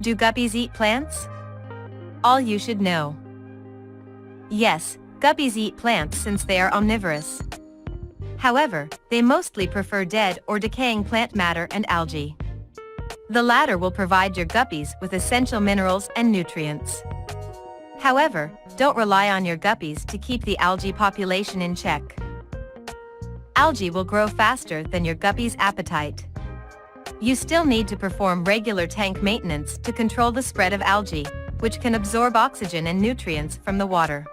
Do guppies eat plants? All you should know. Yes, guppies eat plants since they are omnivorous. However, they mostly prefer dead or decaying plant matter and algae. The latter will provide your guppies with essential minerals and nutrients. However, don't rely on your guppies to keep the algae population in check. Algae will grow faster than your guppy's appetite. You still need to perform regular tank maintenance to control the spread of algae, which can absorb oxygen and nutrients from the water.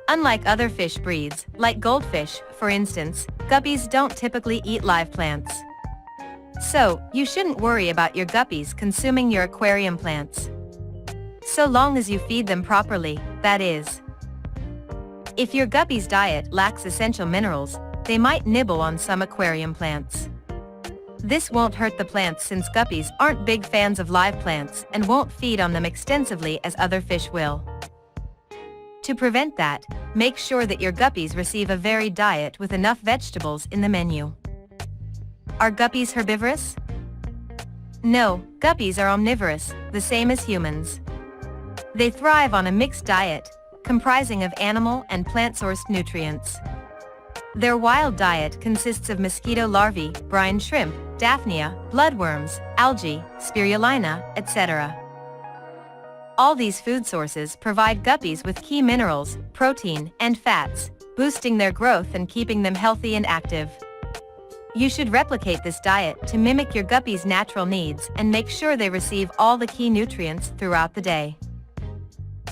Unlike other fish breeds, like goldfish, for instance, guppies don't typically eat live plants. So, you shouldn't worry about your guppies consuming your aquarium plants. So long as you feed them properly, that is. If your guppy's diet lacks essential minerals, they might nibble on some aquarium plants. This won't hurt the plants since guppies aren't big fans of live plants and won't feed on them extensively as other fish will. To prevent that, make sure that your guppies receive a varied diet with enough vegetables in the menu. Are guppies herbivorous? No, guppies are omnivorous, the same as humans. They thrive on a mixed diet, comprising of animal and plant-sourced nutrients. Their wild diet consists of mosquito larvae, brine shrimp, daphnia, bloodworms, algae, spirulina, etc. All these food sources provide guppies with key minerals, protein, and fats, boosting their growth and keeping them healthy and active. You should replicate this diet to mimic your guppy's natural needs and make sure they receive all the key nutrients throughout the day.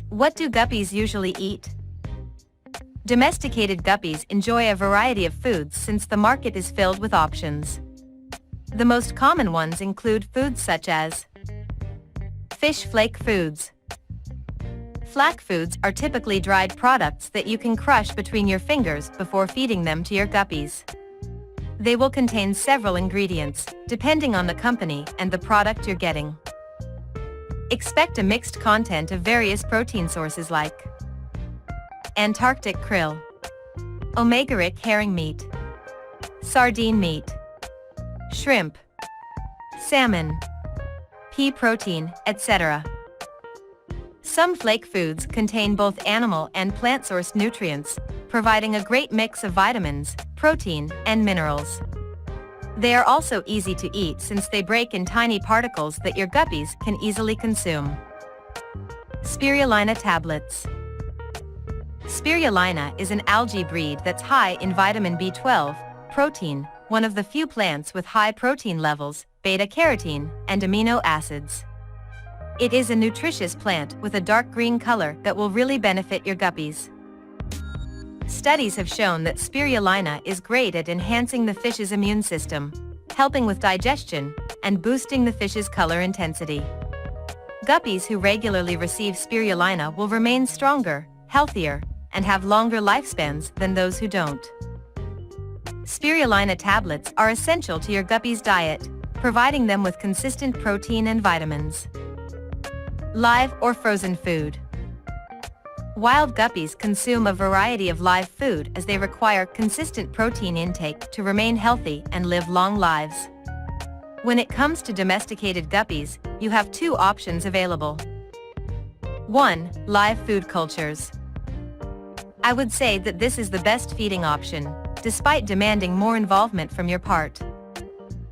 What do guppies usually eat? Domesticated guppies enjoy a variety of foods since the market is filled with options. The most common ones include foods such as fish flake foods. Flake foods are typically dried products that you can crush between your fingers before feeding them to your guppies. They will contain several ingredients, depending on the company and the product you're getting. Expect a mixed content of various protein sources like Antarctic krill, omega-rich herring meat, sardine meat, shrimp, salmon, pea protein, etc. Some flake foods contain both animal and plant-sourced nutrients, providing a great mix of vitamins, protein, and minerals. They are also easy to eat since they break in tiny particles that your guppies can easily consume. Spirulina Tablets. Spirulina is an algae breed that's high in vitamin B12, protein, one of the few plants with high protein levels, beta-carotene, and amino acids. It is a nutritious plant with a dark green color that will really benefit your guppies. Studies have shown that spirulina is great at enhancing the fish's immune system, helping with digestion, and boosting the fish's color intensity. Guppies who regularly receive spirulina will remain stronger, healthier, and have longer lifespans than those who don't. Spirulina tablets are essential to your guppy's diet, providing them with consistent protein and vitamins. Live or frozen food. Wild guppies consume a variety of live food as they require consistent protein intake to remain healthy and live long lives. When it comes to domesticated guppies, you have two options available. 1. Live food cultures. I would say that this is the best feeding option, despite demanding more involvement from your part.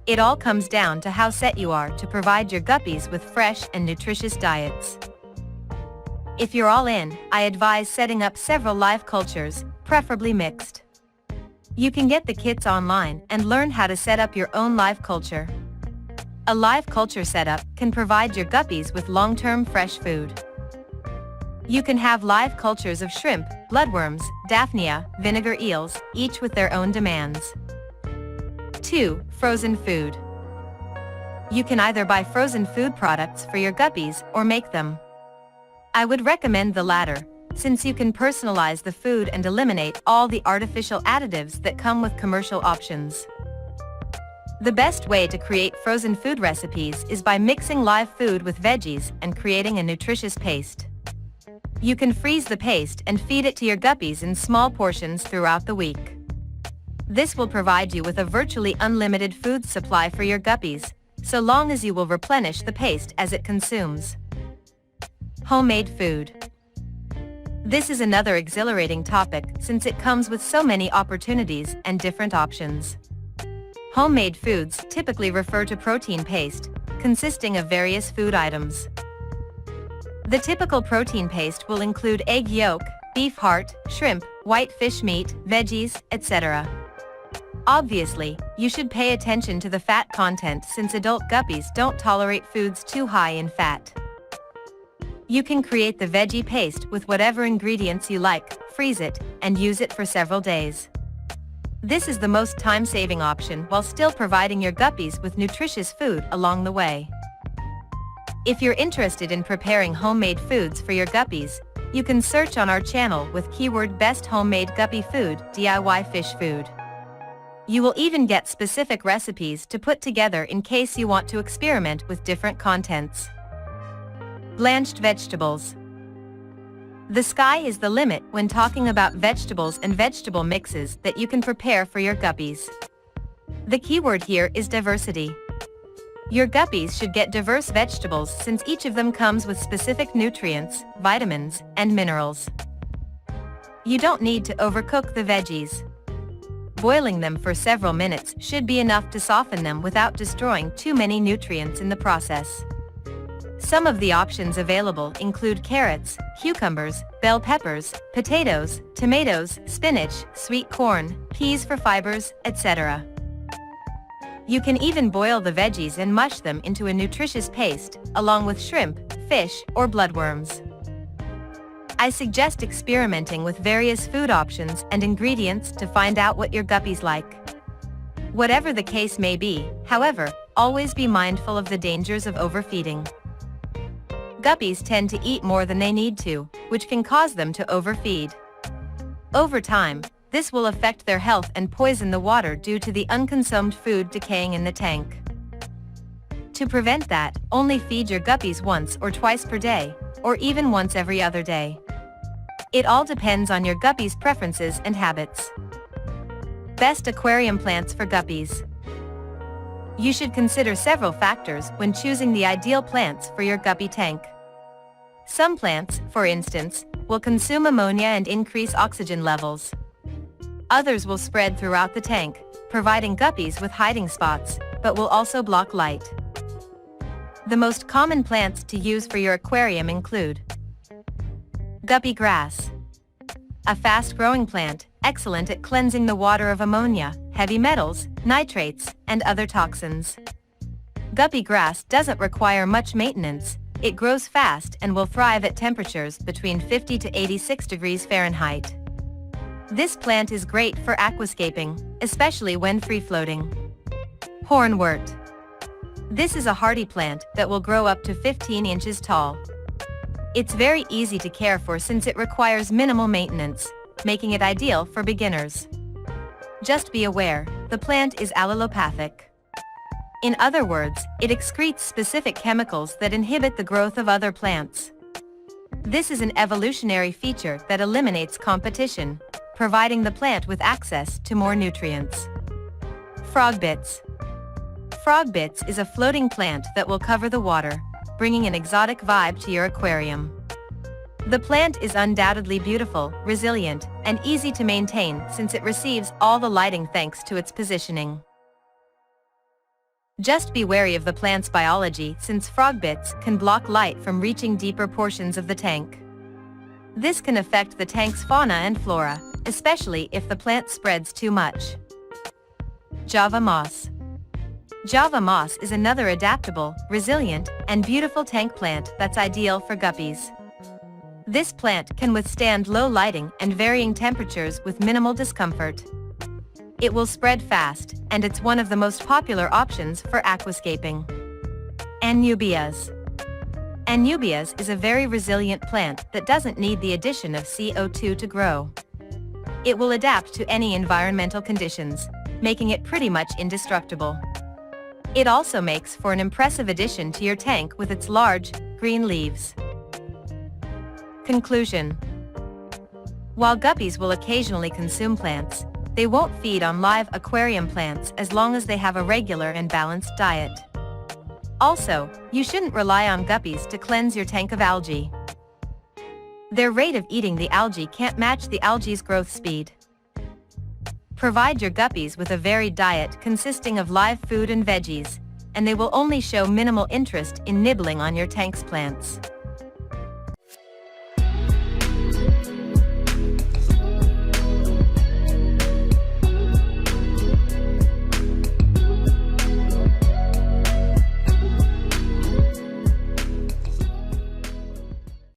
It all comes down to how set you are to provide your guppies with fresh and nutritious diets. If you're all in, I advise setting up several live cultures, preferably mixed. You can get the kits online and learn how to set up your own live culture. A live culture setup can provide your guppies with long-term fresh food. You can have live cultures of shrimp, bloodworms, daphnia, vinegar eels, each with their own demands. 2. Frozen food. You can either buy frozen food products for your guppies or make them. I would recommend the latter, since you can personalize the food and eliminate all the artificial additives that come with commercial options. The best way to create frozen food recipes is by mixing live food with veggies and creating a nutritious paste. You can freeze the paste and feed it to your guppies in small portions throughout the week. This will provide you with a virtually unlimited food supply for your guppies, so long as you will replenish the paste as it consumes. Homemade food. This is another exhilarating topic since it comes with so many opportunities and different options. Homemade foods typically refer to protein paste, consisting of various food items. The typical protein paste will include egg yolk, beef heart, shrimp, white fish meat, veggies, etc. Obviously, you should pay attention to the fat content since adult guppies don't tolerate foods too high in fat. You can create the veggie paste with whatever ingredients you like, freeze it, and use it for several days. This is the most time-saving option while still providing your guppies with nutritious food along the way. If you're interested in preparing homemade foods for your guppies, you can search on our channel with keyword Best Homemade Guppy Food DIY Fish Food. You will even get specific recipes to put together in case you want to experiment with different contents. Blanched vegetables. The sky is the limit when talking about vegetables and vegetable mixes that you can prepare for your guppies. The keyword here is diversity. Your guppies should get diverse vegetables since each of them comes with specific nutrients, vitamins, and minerals. You don't need to overcook the veggies. Boiling them for several minutes should be enough to soften them without destroying too many nutrients in the process. Some of the options available include carrots, cucumbers, bell peppers, potatoes, tomatoes, spinach, sweet corn, peas for fibers, etc. You can even boil the veggies and mush them into a nutritious paste, along with shrimp, fish, or bloodworms. I suggest experimenting with various food options and ingredients to find out what your guppies like. Whatever the case may be, however, always be mindful of the dangers of overfeeding. Guppies tend to eat more than they need to, which can cause them to overfeed. Over time, this will affect their health and poison the water due to the unconsumed food decaying in the tank. To prevent that, only feed your guppies once or twice per day, or even once every other day. It all depends on your guppies' preferences and habits. Best aquarium plants for guppies. You should consider several factors when choosing the ideal plants for your guppy tank. Some plants, for instance, will consume ammonia and increase oxygen levels. Others will spread throughout the tank, providing guppies with hiding spots, but will also block light. The most common plants to use for your aquarium include guppy grass. A fast-growing plant, excellent at cleansing the water of ammonia, heavy metals, nitrates, and other toxins. Guppy grass doesn't require much maintenance. It grows fast and will thrive at temperatures between 50 to 86 degrees Fahrenheit. This plant is great for aquascaping, especially when free-floating. Hornwort. This is a hardy plant that will grow up to 15 inches tall. It's very easy to care for since it requires minimal maintenance, making it ideal for beginners. Just be aware, the plant is allelopathic. In other words, it excretes specific chemicals that inhibit the growth of other plants. This is an evolutionary feature that eliminates competition, providing the plant with access to more nutrients. Frogbits. Frogbits is a floating plant that will cover the water, bringing an exotic vibe to your aquarium. The plant is undoubtedly beautiful, resilient, and easy to maintain since it receives all the lighting thanks to its positioning. Just be wary of the plant's biology since frogbits can block light from reaching deeper portions of the tank. This can affect the tank's fauna and flora, especially if the plant spreads too much. Java moss. Java moss is another adaptable, resilient, and beautiful tank plant that's ideal for guppies. This plant can withstand low lighting and varying temperatures with minimal discomfort. It will spread fast, and it's one of the most popular options for aquascaping. Anubias. Anubias is a very resilient plant that doesn't need the addition of CO2 to grow. It will adapt to any environmental conditions, making it pretty much indestructible. It also makes for an impressive addition to your tank with its large, green leaves. Conclusion. While guppies will occasionally consume plants, they won't feed on live aquarium plants as long as they have a regular and balanced diet. Also, you shouldn't rely on guppies to cleanse your tank of algae. Their rate of eating the algae can't match the algae's growth speed. Provide your guppies with a varied diet consisting of live food and veggies, and they will only show minimal interest in nibbling on your tank's plants.